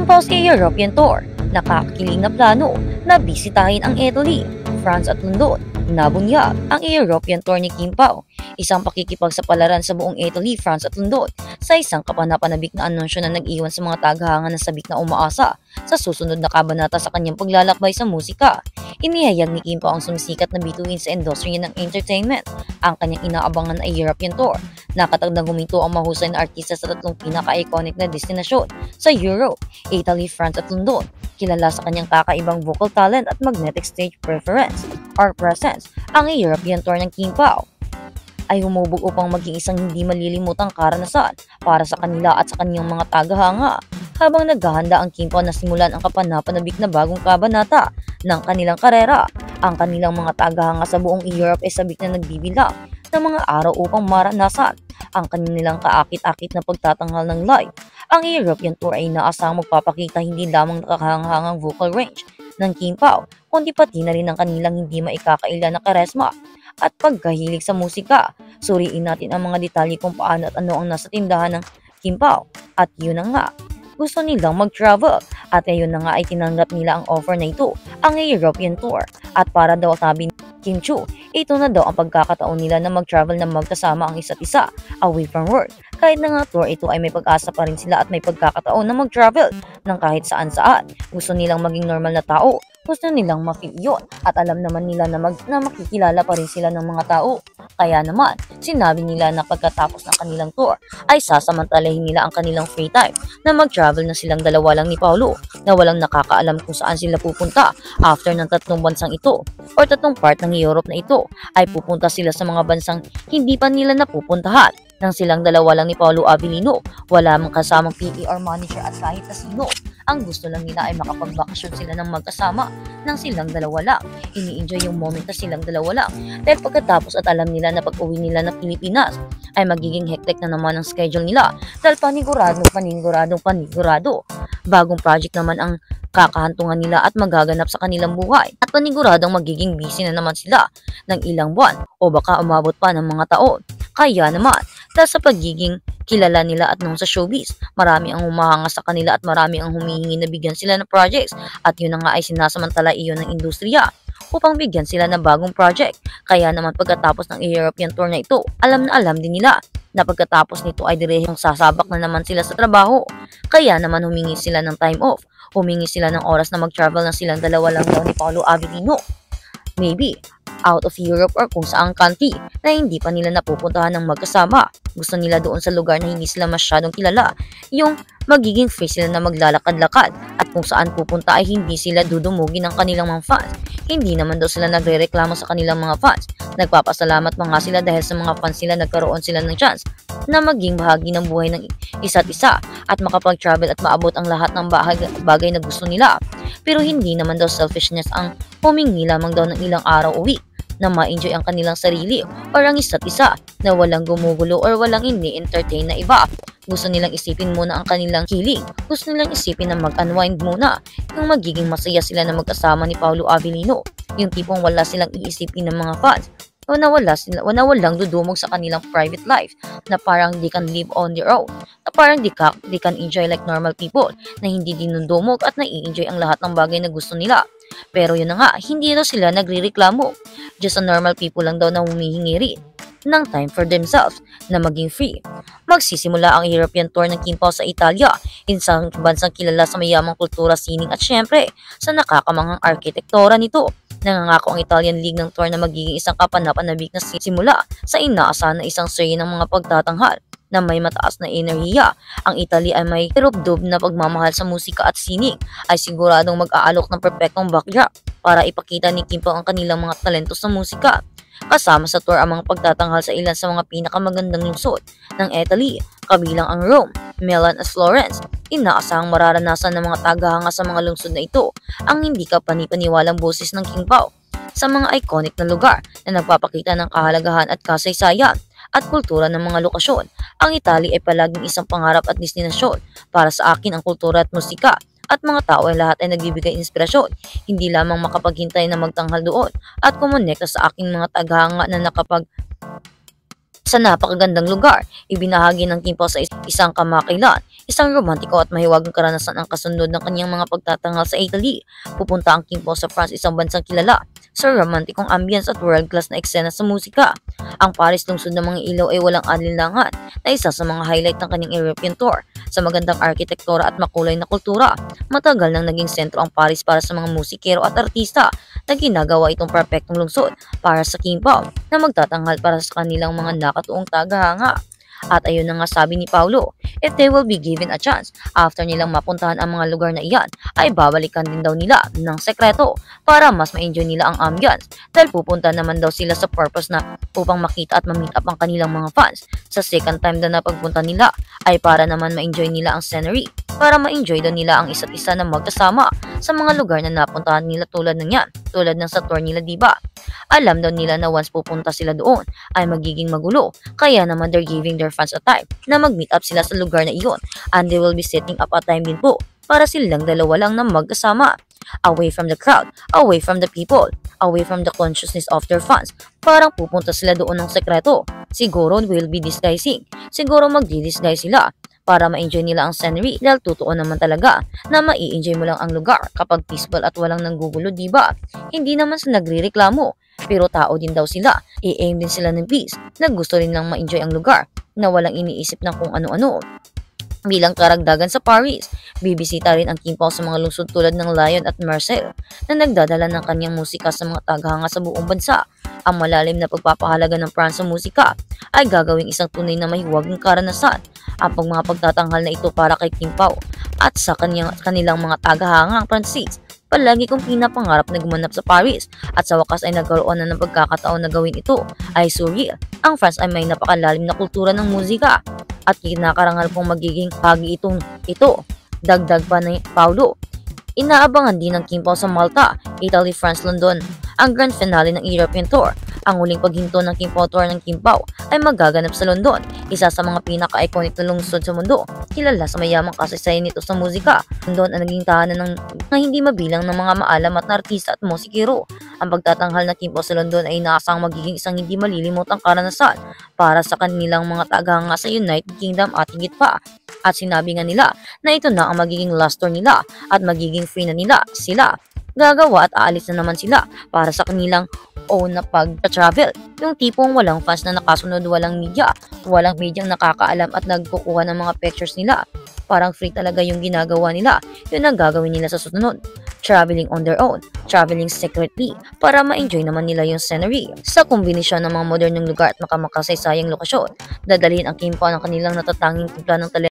Kimpos European Tour, nakakakiling na plano na bisitahin ang Italy, France at London. Nabunyag ang European Tour ni Kim Pao, isang pakikipagsapalaran sa buong Italy, France at London sa isang kapanapanabik na anunsyo na nag-iwan sa mga tagahanga ng sabik na umaasa sa susunod na kabanata sa kanyang paglalakbay sa musika. Inihayag ni Kim Pao ang sumisikat na bituin sa industriya ng entertainment, ang kanyang inaabangan ay European Tour. Nakatagdang huminto ang mahusay na artista sa tatlong pinaka-iconic na destinasyon sa Europe, Italy, France at London. Kilala sa kanyang kakaibang vocal talent at magnetic stage preference or presence, ang European Tour ng Kim Pao ay humubog upang maging isang hindi malilimutang karanasan para sa kanila at sa kanyang mga tagahanga. Habang naghahanda ang Kim Pao na simulan ang kapanapanabik na bagong kabanata ng kanilang karera, ang kanilang mga tagahanga sa buong Europe ay sabik na nagbibilang ng mga araw upang maranasan ang kanilang kaakit-akit na pagtatanghal ng live. Ang European Tour ay inaasahang magpapakita hindi lamang nakakahanghang vocal range ng Kim Pao, kundi pati na rin ang kanilang hindi maikakaila na karesma at pagkahilig sa musika. Suriin natin ang mga detalye kung paano at ano ang nasa tindahan ng Kim Pao. At yun na nga, gusto nilang mag-travel at ayun na nga ay tinanggap nila ang offer na ito, ang European Tour. At para daw sabi ni Kim Chu, ito na daw ang pagkakataon nila na mag-travel na magkasama ang isa't isa away from work. Kahit na nga tour ito ay may pag-asa pa rin sila at may pagkakataon na mag-travel ng kahit saan-saan. Gusto nilang maging normal na tao. Gusto nilang ma-feel yun at alam naman nila na makikilala pa rin sila ng mga tao. Kaya naman, sinabi nila na pagkatapos ng kanilang tour ay sasamantalahin nila ang kanilang free time na mag-travel na silang dalawa lang ni Paolo na walang nakakaalam kung saan sila pupunta after ng tatlong bansang ito or tatlong part ng Europe na ito ay pupunta sila sa mga bansang hindi pa nila napupuntahan. Nang silang dalawa lang ni Paolo Avellino, wala mang kasamang PE or manager at kahit na sino. Ang gusto lang nila ay makapagbakasyon sila ng magkasama nang silang dalawa lang. Ini-enjoy yung moment na silang dalawa lang. Dahil pagkatapos at alam nila na pag-uwi nila na Pilipinas ay magiging hectic na naman ang schedule nila. Dahil panigurado. Bagong project naman ang kakahantungan nila at magaganap sa kanilang buhay. At paniguradong magiging busy na naman sila ng ilang buwan o baka umabot pa ng mga taon. Kaya naman, dahil sa pagiging kilala nila at nung sa showbiz, marami ang humahanga sa kanila at marami ang humihingi na bigyan sila ng projects at yun na nga ay sinasamantala iyon ng industriya upang bigyan sila ng bagong project. Kaya naman pagkatapos ng European Tour na ito, alam na alam din nila na pagkatapos nito ay direhong sasabak na naman sila sa trabaho. Kaya naman humingi sila ng time off, humingi sila ng oras na mag-travel na silang dalawa lang daw ni Paolo Avellino. Maybe out of Europe or kung saang country na hindi pa nila napupuntahan ng magkasama. Gusto nila doon sa lugar na hindi sila masyadong kilala, yung magiging free sila na maglalakad-lakad at kung saan pupunta ay hindi sila dudumugin ng kanilang mga fans. Hindi naman daw sila nagrereklamo sa kanilang mga fans. Nagpapasalamat mga sila dahil sa mga fans sila nagkaroon sila ng chance na maging bahagi ng buhay ng isa't isa at makapag-travel at maabot ang lahat ng bagay na gusto nila. Pero hindi naman daw selfishness ang humingi lamang daw ng ilang araw o week na ma-enjoy ang kanilang sarili or ang isa't isa na walang gumugulo or walang ini-entertain na iba. Gusto nilang isipin muna ang kanilang healing. Gusto nilang isipin na mag-unwind muna. Yung magiging masaya sila na magkasama ni Paolo Avellino. Yung tipong wala silang iisipin ng mga fans. O na walang dudumog sa kanilang private life. Na parang they can live on their own. Na parang they can enjoy like normal people. Na hindi dinudumog at nai-enjoy ang lahat ng bagay na gusto nila. Pero yun na nga, hindi daw sila nagrireklamo. Just a normal people lang daw na humihingi rin ng time for themselves na maging free. Magsisimula ang European Tour ng Kim Pao sa Italia, isang bansang kilala sa mayamang kultura, sining at syempre sa nakakamanghang arkitektura nito. Nangangako ang Italian League ng tour na magiging isang kapanapanabik na simula sa inaasahan na isang serie ng mga pagtatanghal na may mataas na enerhiya. Ang Italy ay may dirubdob na pagmamahal sa musika at sining ay siguradong mag-aalok ng perpektong backdrop para ipakita ni Kim Pao ang kanilang mga talento sa musika. Kasama sa tour ang mga pagtatanghal sa ilan sa mga pinakamagandang lungsod ng Italy, kabilang ang Rome, Milan at Florence. Inaasahang mararanasan ng mga tagahanga sa mga lungsod na ito ang hindi kapanipaniwalang boses ng Kim Pao sa mga iconic na lugar na nagpapakita ng kahalagahan at kasaysayan at kultura ng mga lokasyon. Ang Italy ay palaging isang pangarap at destinasyon para sa akin. Ang kultura at musika at mga tao ay lahat ay nagbibigay inspirasyon. Hindi lamang makapaghintay na magtanghal doon at kumonekta sa aking mga tagahanga na sa napakagandang lugar. Ibinahagi ng Kim Pao sa isang kamakilan Isang romantiko at mahiwagang karanasan ang kasunod ng kanyang mga pagtatanghal sa Italy. Pupunta ang Kim Pao sa France, isang bansang kilala sa romantikong ambience at world-class na eksena sa musika. Ang Paris, lungsod ng mga ilaw, ay walang alinlangan na isa sa mga highlight ng kanyang European tour. Sa magandang arkitektura at makulay na kultura, matagal nang naging sentro ang Paris para sa mga musikero at artista na ginagawa itong perpektong lungsod para sa Kim Pao na magtatanghal para sa kanilang mga nakatuong tagahanga. At ayun na nga sabi ni Paulo, if they will be given a chance, after nilang mapuntahan ang mga lugar na iyan, ay babalikan din daw nila ng sekreto para mas ma-enjoy nila ang ambience dahil pupunta naman daw sila sa purpose na upang makita at ma-meet up ang kanilang mga fans. Sa second time daw na pagpunta nila ay para naman ma-enjoy nila ang scenery, para ma-enjoy daw nila ang isa't isa na magkasama sa mga lugar na napuntahan nila tulad ng yan, tulad ng sa tour nila, diba? Alam daw nila na once pupunta sila doon ay magiging magulo, kaya naman they're giving their fans a time na mag-meet up sila sa lugar na iyon, and they will be setting up a time din po para silang dalawa lang na magkasama. Away from the crowd, away from the people, away from the consciousness of their fans. Parang pupunta sila doon ng sekreto. Siguro will be disguising. Siguro magdi-disguise sila para ma-enjoy nila ang scenery dahil totoo naman talaga na mai-enjoy mo lang ang lugar kapag peaceful at walang nanggugulo, diba? Hindi naman sila nagrereklamo, pero tao din daw sila. I-aim din sila ng peace na gusto rin lang ma-enjoy ang lugar na walang iniisip ng kung ano-ano. Bilang karagdagan sa Paris, bibisita rin ang Kim Pao sa mga lungsod tulad ng Lyon at Marseille na nagdadala ng kanyang musika sa mga tagahanga sa buong bansa. Ang malalim na pagpapahalaga ng France sa musika ay gagawing isang tunay na mahiwagang karanasan. Ang mga pagtatanghal na ito para kay Kim Pao at sa kanilang mga tagahanga ang Pransis. Palagi kong pinapangarap na gumanap sa Paris at sa wakas ay nagkaroon na ng pagkakataon na gawin ito ay surreal. Ang France ay may napakalalim na kultura ng musika at kinakarangal kong magiging bahagi ito. Dagdag pa ni Paulo, inaabangan din ng Kim Pao sa Malta, Italy, France, London ang grand finale ng European Tour. Ang huling paghinto ng Kim Pao Tour ng Kim Pao ay magaganap sa London, isa sa mga pinaka-iconic na lungsod sa mundo. Kilala sa mayamang kasaysayan nito sa musika. London ang naging tahanan ng hindi mabilang ng mga maalamat na artista at musikero. Ang pagtatanghal ng Kim Pao sa London ay inaasang magiging isang hindi malilimutang karanasan para sa kanilang mga tagahanga sa United Kingdom at higit pa. At sinabi nga nila na ito na ang magiging last tour nila at magiging free na nila sila. Gagawa at aalis na naman sila para sa kanilang own na pag-travel. Yung tipong walang fans na nakasunod, walang medyang nakakaalam at nagkukuha ng mga pictures nila. Parang free talaga yung ginagawa nila. Yun ang gagawin nila sa susunod. Traveling on their own, traveling secretly, para ma-enjoy naman nila yung scenery. Sa kombinasyon ng mga modernong lugar at makasay-sayang lokasyon, dadalhin ang Kim Pao ng kanilang natatanging timpla ng talento